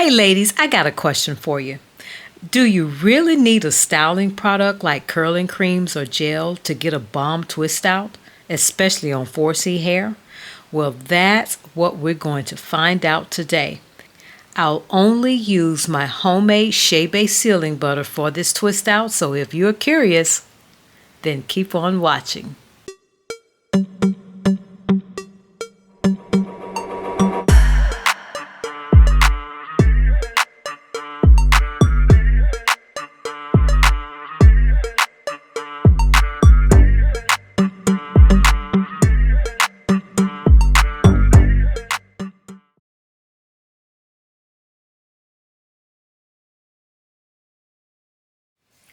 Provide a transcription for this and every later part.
Hey ladies, I got a question for you. Do you really need a styling product like curling creams or gel to get a bomb twist out, especially on 4C hair? Well, that's what we're going to find out today. I'll only use my homemade Chebe sealing butter for this twist out, so if you're curious, then keep on watching.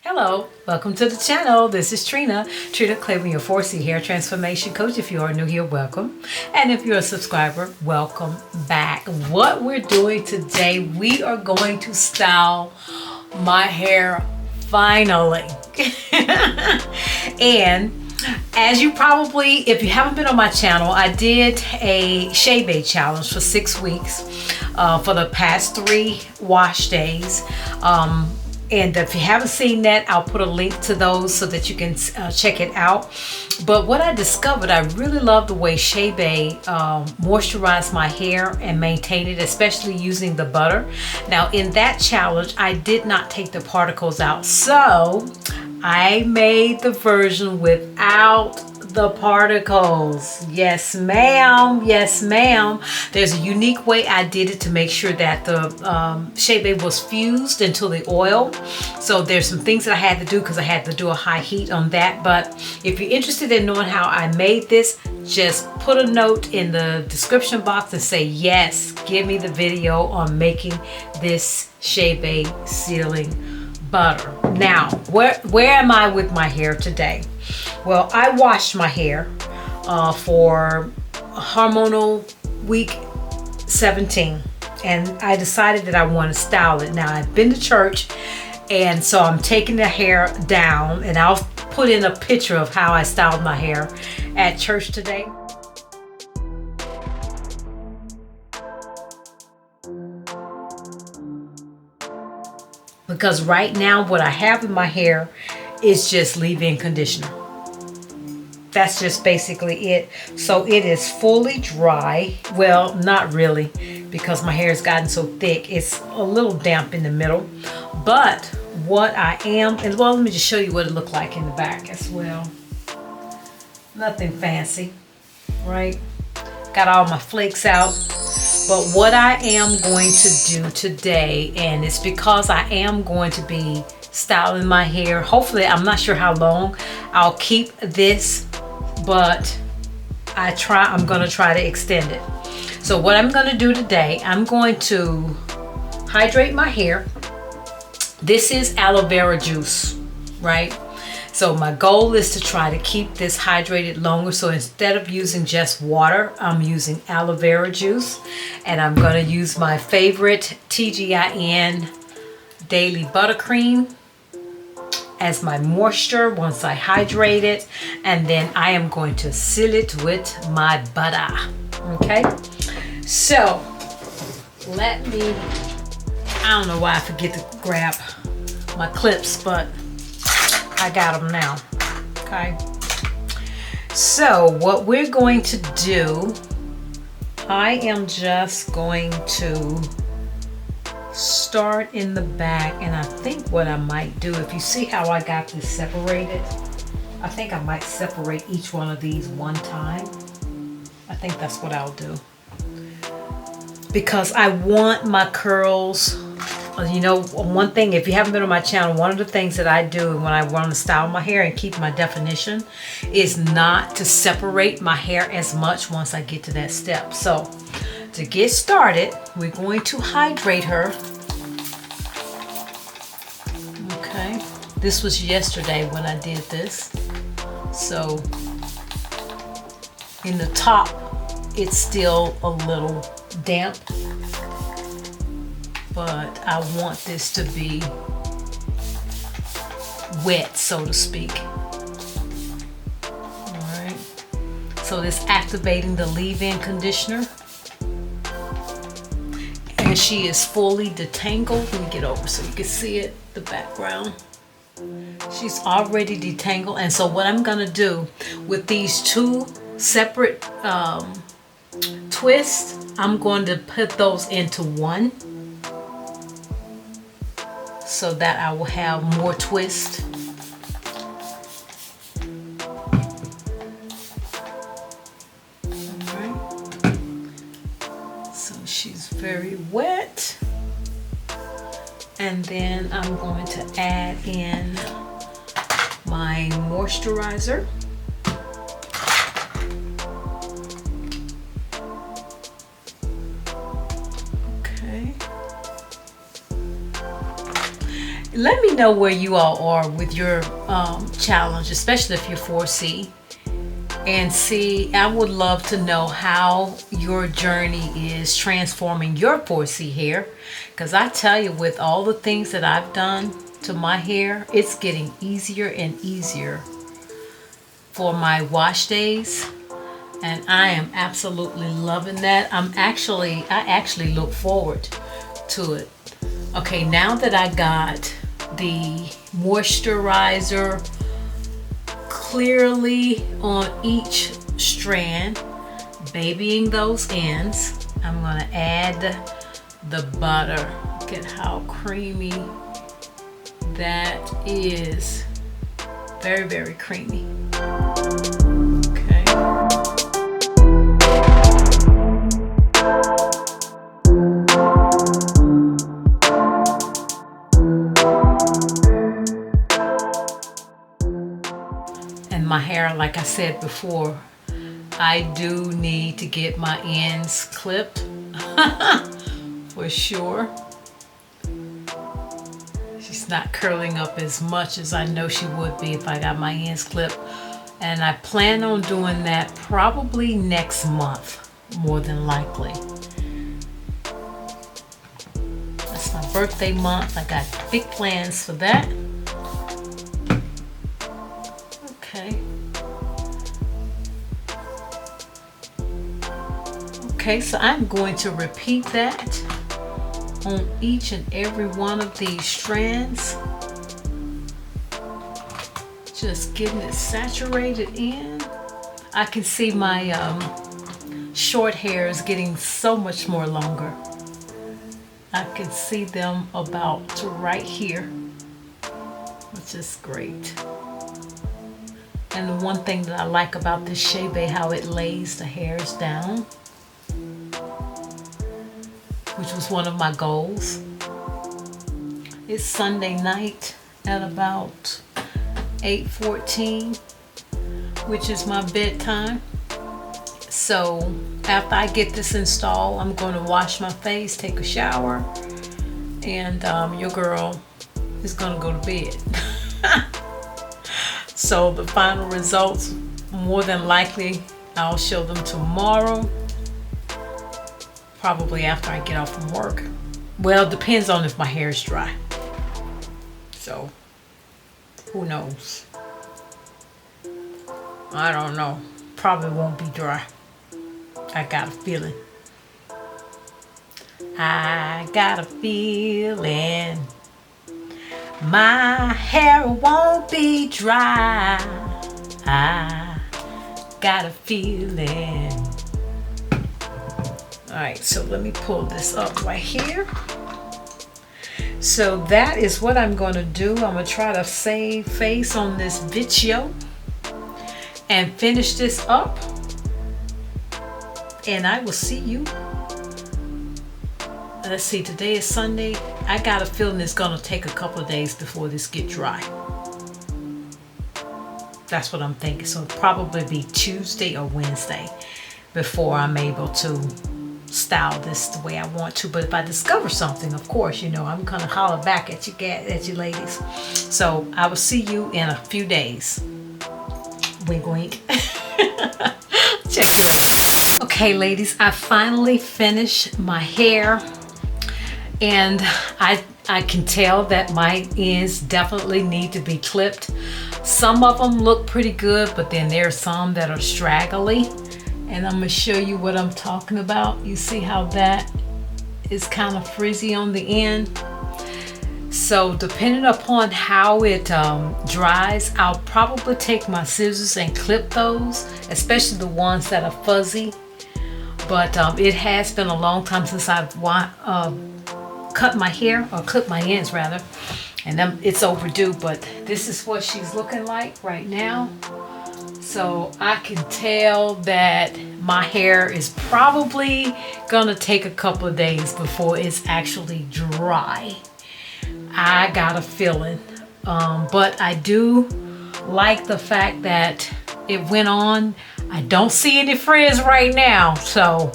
Hello, welcome to the channel. This is Trina claiming your 4C hair transformation coach. If you are new here, welcome. And if you're a subscriber, welcome back. What we're doing today, we are going to style my hair finally. And as you probably, if you haven't been on my channel, I did a Chebe challenge for 6 weeks for the past 3 wash days. And if you haven't seen that, I'll put a link to those so that you can check it out. But what I discovered, I really love the way Chebe moisturized my hair and maintained it, especially using the butter. Now in that challenge, I did not take the particles out. So I made the version without the particles. Yes ma'am, yes ma'am. There's a unique way I did it to make sure that the Chebe was fused into the oil. So there's some things that I had to do because I had to do a high heat on that. But if you're interested in knowing how I made this, just put a note in the description box and say yes, give me the video on making this Chebe sealing butter. Now where am I with my hair today? Well, I washed my hair for hormonal week 17, and I decided that I want to style it. Now I've been to church, and so I'm taking the hair down, and I'll put in a picture of how I styled my hair at church today. Because right now what I have in my hair is just leave-in conditioner. That's just basically it. So it is fully dry. Well, not really, because my hair has gotten so thick. It's a little damp in the middle. But what I am, and well, let me just show you what it looked like in the back as well. Nothing fancy, right? Got all my flakes out. But what I am going to do today, and it's because I am going to be styling my hair. Hopefully, I'm not sure how long I'll keep this, but I'm going to try to extend it. So what I'm going to do today, I'm going to hydrate my hair. This is aloe vera juice, right? So my goal is to try to keep this hydrated longer. So instead of using just water, I'm using aloe vera juice. And I'm going to use my favorite TGIN Daily Buttercream as my moisture once I hydrate it. And then I am going to seal it with my butter. Okay? So let me, I don't know why I forget to grab my clips, but I got them now. Okay? So what we're going to do, I am just going to start in the back, and I think what I might do, if you see how I got this separated, I think I might separate each one of these one time. I think that's what I'll do, because I want my curls. You know, one thing, if you haven't been on my channel, one of the things that I do when I want to style my hair and keep my definition is not to separate my hair as much once I get to that step. So to get started, we're going to hydrate her. Okay, this was yesterday when I did this. So in the top, it's still a little damp, but I want this to be wet, so to speak. All right, so this activating the leave-in conditioner. and she is fully detangled. Let me get over so you can see it, the background. She's already detangled, and so what I'm gonna do with these two separate twists, I'm going to put those into one so that I will have more twist. She's very wet, and then I'm going to add in my moisturizer. Okay. Let me know where you all are with your challenge, especially if you're 4C. And see, I would love to know how your journey is transforming your 4C hair. Because I tell you, with all the things that I've done to my hair, it's getting easier and easier for my wash days. And I am absolutely loving that. I actually look forward to it. Okay, now that I got the moisturizer clearly on each strand, babying those ends, I'm gonna add the butter. Look at how creamy that is. Very, very creamy. Okay. My hair, like I said before, I do need to get my ends clipped for sure. She's not curling up as much as I know she would be if I got my ends clipped, and I plan on doing that probably next month, more than likely. That's my birthday month. I got big plans for that. Okay, so I'm going to repeat that on each and every one of these strands. Just getting it saturated in. I can see my short hair is getting so much more longer. I can see them about to right here, which is great. And the one thing that I like about this Chebe, how it lays the hairs down, which was one of my goals. It's Sunday night at about 8:14, which is my bedtime. So after I get this installed, I'm going to wash my face, take a shower, and your girl is going to go to bed. So the final results, more than likely, I'll show them tomorrow. Probably after I get off from work. Well, it depends on if my hair is dry. So, who knows? I don't know. Probably won't be dry. I got a feeling. I got a feeling my hair won't be dry. I got a feeling. All right, so let me pull this up right here. So that is what I'm going to do. I'm going to try to save face on this video and finish this up. And I will see you. Let's see, today is Sunday. I got a feeling it's going to take a couple of days before this get dry. That's what I'm thinking. So it'll probably be Tuesday or Wednesday before I'm able to style this the way I want to. But if I discover something, of course, you know, I'm gonna holler back at you ladies. So I will see you in a few days. Wink wink. Check you later. Okay ladies, I finally finished my hair, and I can tell that my ends definitely need to be clipped. Some of them look pretty good, but then there are some that are straggly. And I'm going to show you what I'm talking about. You see how that is kind of frizzy on the end. So depending upon how it dries, I'll probably take my scissors and clip those, especially the ones that are fuzzy. But it has been a long time since I've cut my hair, or clipped my ends rather, and it's overdue. But this is what she's looking like right now. So I can tell that my hair is probably gonna take a couple of days before it's actually dry. I got a feeling, but I do like the fact that it went on. I don't see any frizz right now, so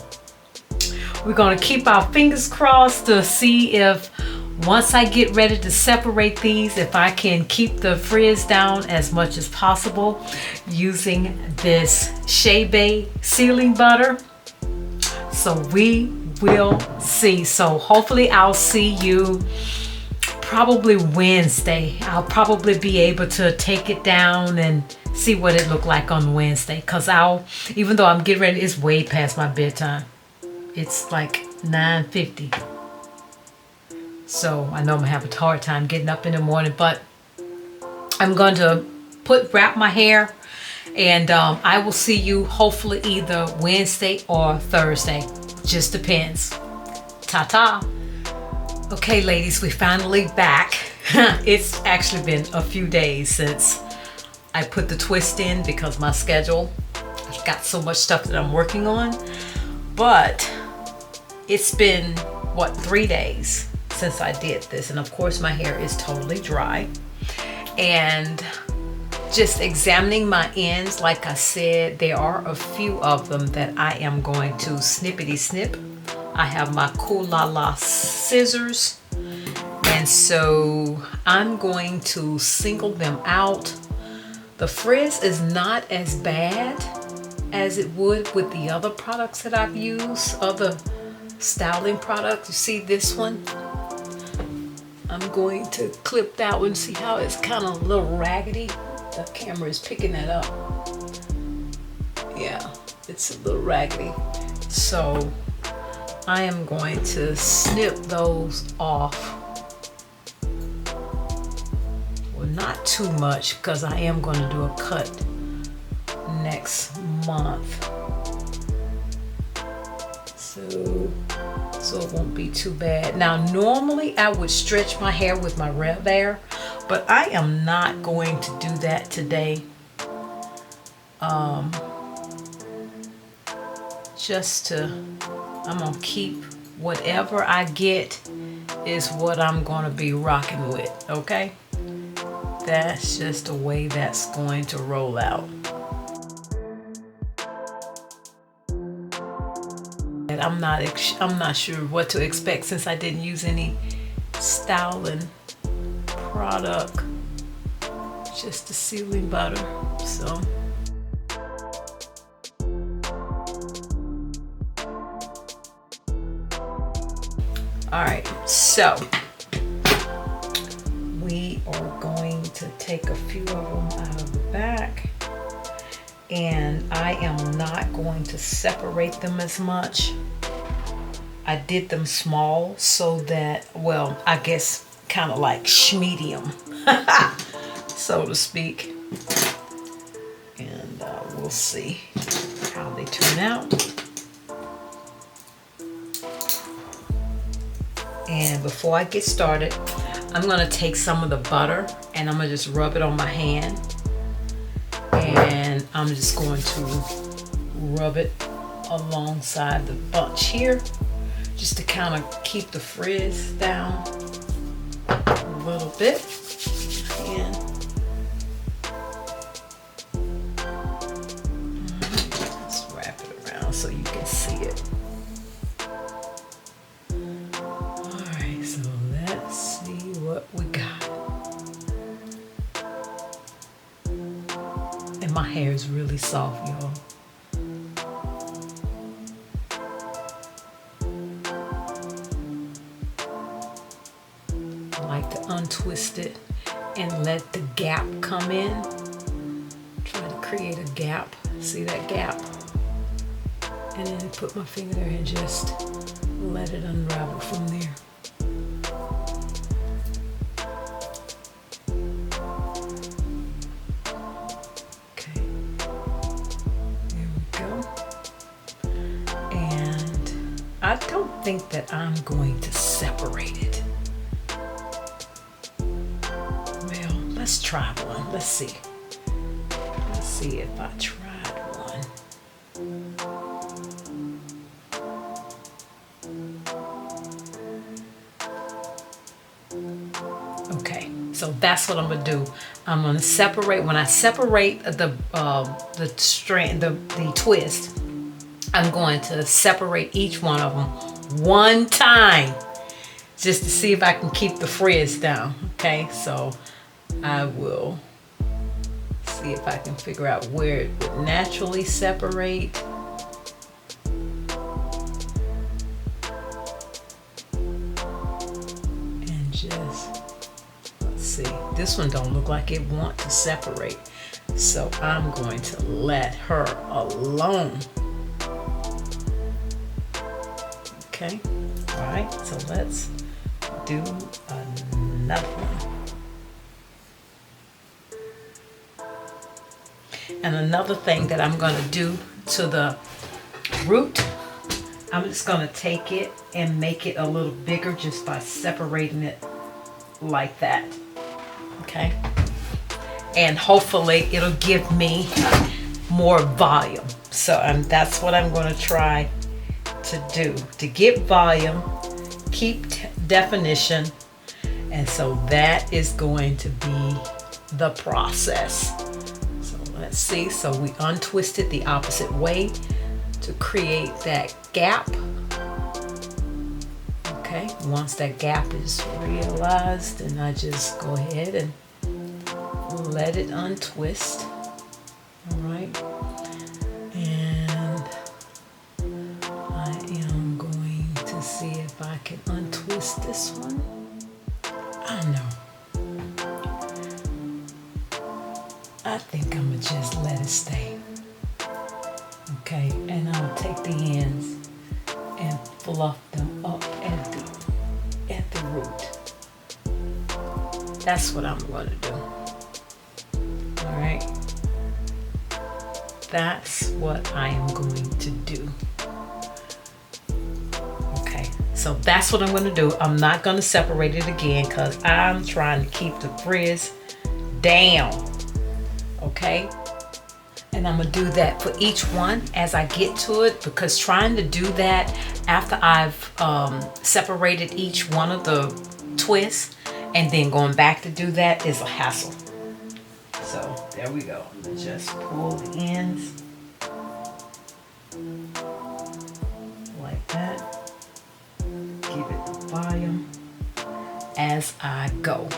we're gonna keep our fingers crossed to see if once I get ready to separate these, if I can keep the frizz down as much as possible using this Chebe sealing butter. So we will see. So hopefully I'll see you probably Wednesday. I'll probably be able to take it down and see what it looked like on Wednesday, because even though I'm getting ready, it's way past my bedtime. It's like 9:50. So I know I'm gonna have a hard time getting up in the morning, but I'm going to wrap my hair, and I will see you hopefully either Wednesday or Thursday. Just depends. Ta-ta. Okay, ladies, we finally back. It's actually been a few days since I put the twist in because my schedule, I've got so much stuff that I'm working on. But it's been, what, 3 days since I did this. And of course my hair is totally dry. And just examining my ends, like I said, there are a few of them that I am going to snippety snip. I have my Cool La La scissors, and so I'm going to single them out. The frizz is not as bad as it would with the other products that I've used, other styling products. You see this one? I'm going to clip that one. See how it's kind of a little raggedy? The camera is picking that up. Yeah, it's a little raggedy. So I am going to snip those off. Well, not too much, because I am going to do a cut next month. So it won't be too bad. Now, normally I would stretch my hair with my Rev Air, but I am not going to do that today. I'm gonna keep whatever I get is what I'm gonna be rocking with, okay? That's just the way that's going to roll out. And I'm not sure what to expect since I didn't use any styling product, just the sealing butter. So all right, so we are going to take a few of them out of the back, and I am not going to separate them as much. I did them small so that, well, I guess kind of like medium, so to speak. And we'll see how they turn out. And before I get started, I'm gonna take some of the butter and I'm gonna just rub it on my hand. And I'm just going to rub it alongside the bunch here, just to kind of keep the frizz down a little bit. And just wrap it around so you can see it. Alright, so let's see what we got. And my hair is really soft, y'all. Untwist it and let the gap come in. Try to create a gap. See that gap? And then put my finger there and just let it unravel from there. Okay, there we go. And I don't think that I'm going to separate it. Well, let's try one. Let's see. Let's see if I tried one. Okay, so that's what I'm gonna do. I'm gonna separate. When I separate the strand, the twist, I'm going to separate each one of them one time, just to see if I can keep the frizz down. Okay, so I will see if I can figure out where it would naturally separate. And just, let's see, this one don't look like it want to separate. So I'm going to let her alone. Okay, all right, so let's do another one. And another thing that I'm going to do to the root, I'm just going to take it and make it a little bigger just by separating it like that. Okay, and hopefully it'll give me more volume. So that's what I'm going to try to do, to get volume, keep definition. And so that is going to be the process. So let's see. So we untwisted the opposite way to create that gap. Okay, once that gap is realized, then I just go ahead and let it untwist. All right, and I am going to see if I can untwist this one. I don't know. I think I'm gonna just let it stay. Okay, and I'll take the ends and fluff them up at the root. That's what I'm going to do. All right, that's what I am going to do. Okay, so that's what I'm going to do. I'm not going to separate it again because I'm trying to keep the frizz down. Okay, and I'm gonna do that for each one as I get to it, because trying to do that after I've separated each one of the twists and then going back to do that is a hassle. So there we go. I'm gonna just pull the ends like that. Give it the volume as I go.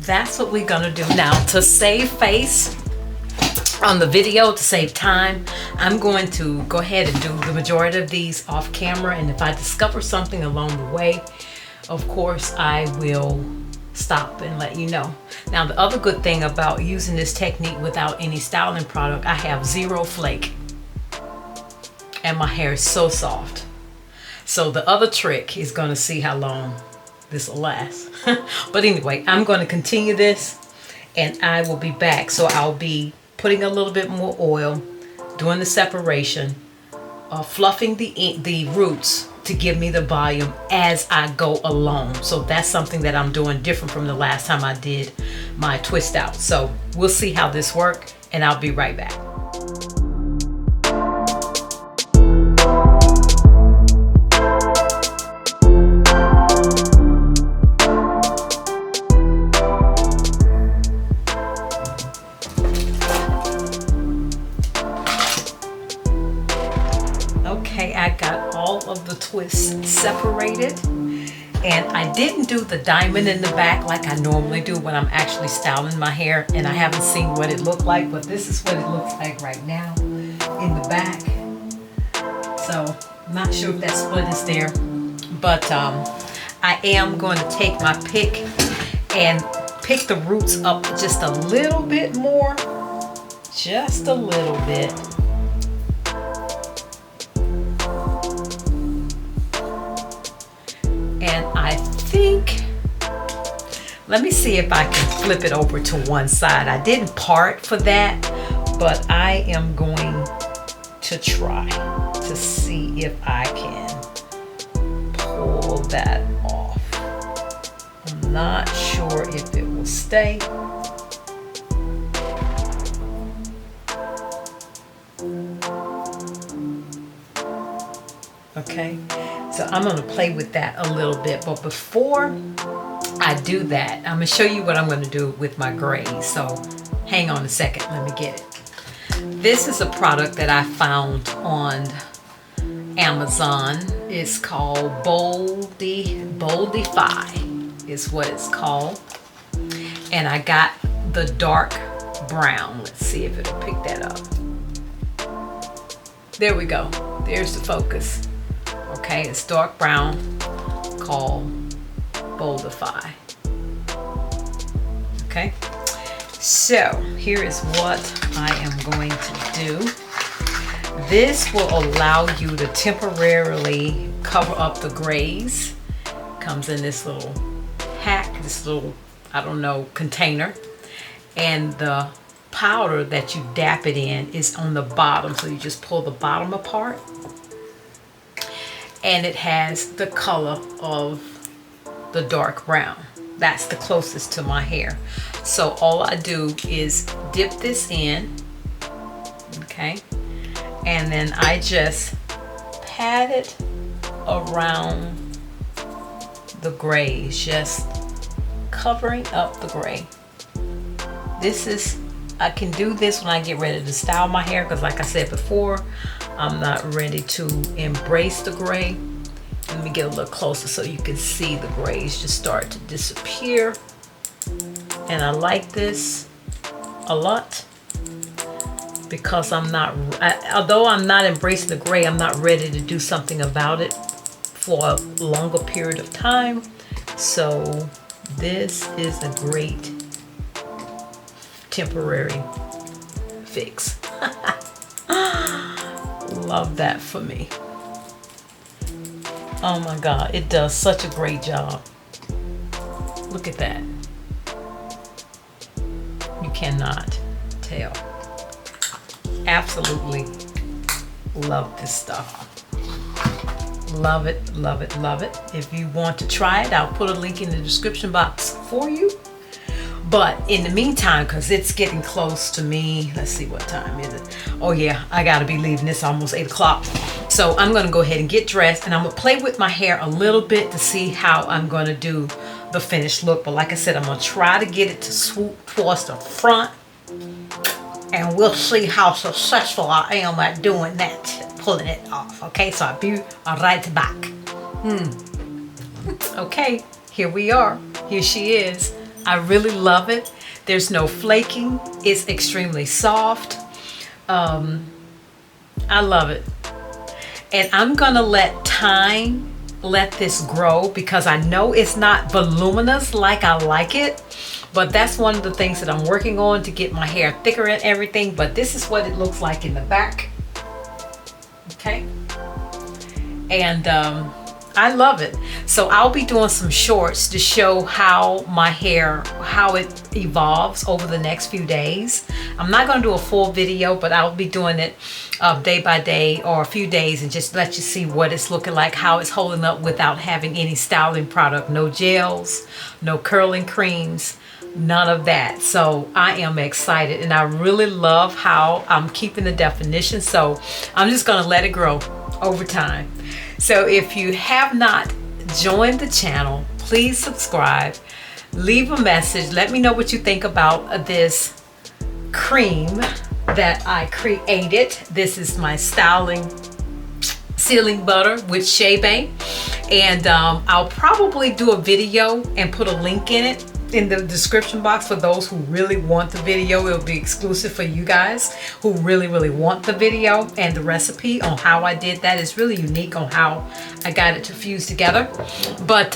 That's what we're gonna do now. To save face on the video, to save time, I'm going to go ahead and do the majority of these off camera, and if I discover something along the way, of course I will stop and let you know. Now the other good thing about using this technique without any styling product, I have zero flake and my hair is so soft. So the other trick is going to see how long this will last. But anyway, I'm going to continue this and I will be back. So I'll be putting a little bit more oil, doing the separation, fluffing the roots to give me the volume as I go along. So that's something that I'm doing different from the last time I did my twist out. So we'll see how this works and I'll be right back. Okay, I got all of the twists separated, and I didn't do the diamond in the back like I normally do when I'm actually styling my hair, and I haven't seen what it looked like, but this is what it looks like right now in the back. So I'm not sure if that split is there, but I am going to take my pick and pick the roots up just a little bit more. Just a little bit. And I think, let me see if I can flip it over to one side. I didn't part for that, but I am going to try to see if I can pull that off. I'm not sure if it will stay. Okay, so I'm going to play with that a little bit, but before I do that, I'm going to show you what I'm going to do with my grays. So hang on a second, let me get it. This is a product that I found on Amazon. It's called Boldify is what it's called. And I got the dark brown. Let's see if it'll pick that up. There we go. There's the focus. Okay, it's dark brown, called Boldify. Okay, so here is what I am going to do. This will allow you to temporarily cover up the grays. Comes in this little pack, this little, I don't know, container. And the powder that you dap it in is on the bottom, so you just pull the bottom apart. And it has the color of the dark brown. That's the closest to my hair. So all I do is dip this in, okay? And then I just pat it around the grays, just covering up the gray. This is, I can do this when I get ready to style my hair, because like I said before, I'm not ready to embrace the gray. Let me get a little closer so you can see the grays just start to disappear. And I like this a lot because although I'm not embracing the gray, I'm not ready to do something about it for a longer period of time. So this is a great temporary fix. Love that for me. Oh my God, it does such a great job. Look at that. You cannot tell. Absolutely love this stuff. Love it, love it, love it. If you want to try it, I'll put a link in the description box for you. But in the meantime, because it's getting close to me, let's see, what time is it? Oh yeah, I gotta be leaving. It's almost 8 o'clock. So I'm gonna go ahead and get dressed, and I'm gonna play with my hair a little bit to see how I'm gonna do the finished look. But like I said, I'm gonna try to get it to swoop towards the front, and we'll see how successful I am at doing that, pulling it off. Okay, so I'll be right back. Okay, here we are. Here she is. I really love it. There's no flaking. It's extremely soft. I love it. And I'm gonna let this grow, because I know it's not voluminous like I like it, but that's one of the things that I'm working on to get my hair thicker and everything. But this is what it looks like in the back. Okay. And I love it. So I'll be doing some shorts to show how my hair, how it evolves over the next few days. I'm not going to do a full video, but I'll be doing it day by day or a few days, and just let you see what it's looking like, how it's holding up without having any styling product. No gels, no curling creams, none of that. So I am excited, and I really love how I'm keeping the definition. So I'm just going to let it grow over time. So if you have not joined the channel, please subscribe, leave a message, let me know what you think about this cream that I created. This is my styling sealing butter with Chebe, and I'll probably do a video and put a link in it in the description box for those who really want the video. It'll be exclusive for you guys who really want the video, and the recipe on how I did that is really unique on how I got it to fuse together. But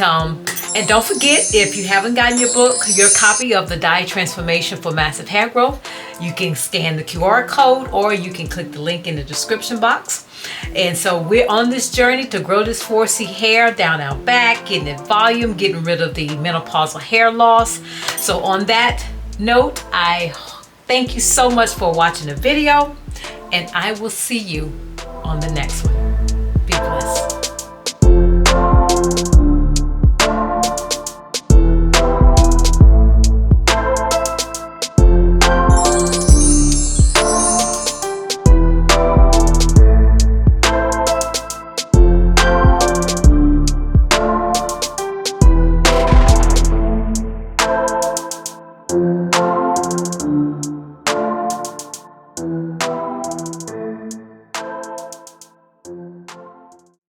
And don't forget, if you haven't gotten your book, your copy of the Diet Transformation for Massive Hair Growth, you can scan the QR code or you can click the link in the description box. And so we're on this journey to grow this 4C hair down our back, getting it volume, getting rid of the menopausal hair loss. So on that note, I thank you so much for watching the video, and I will see you on the next one.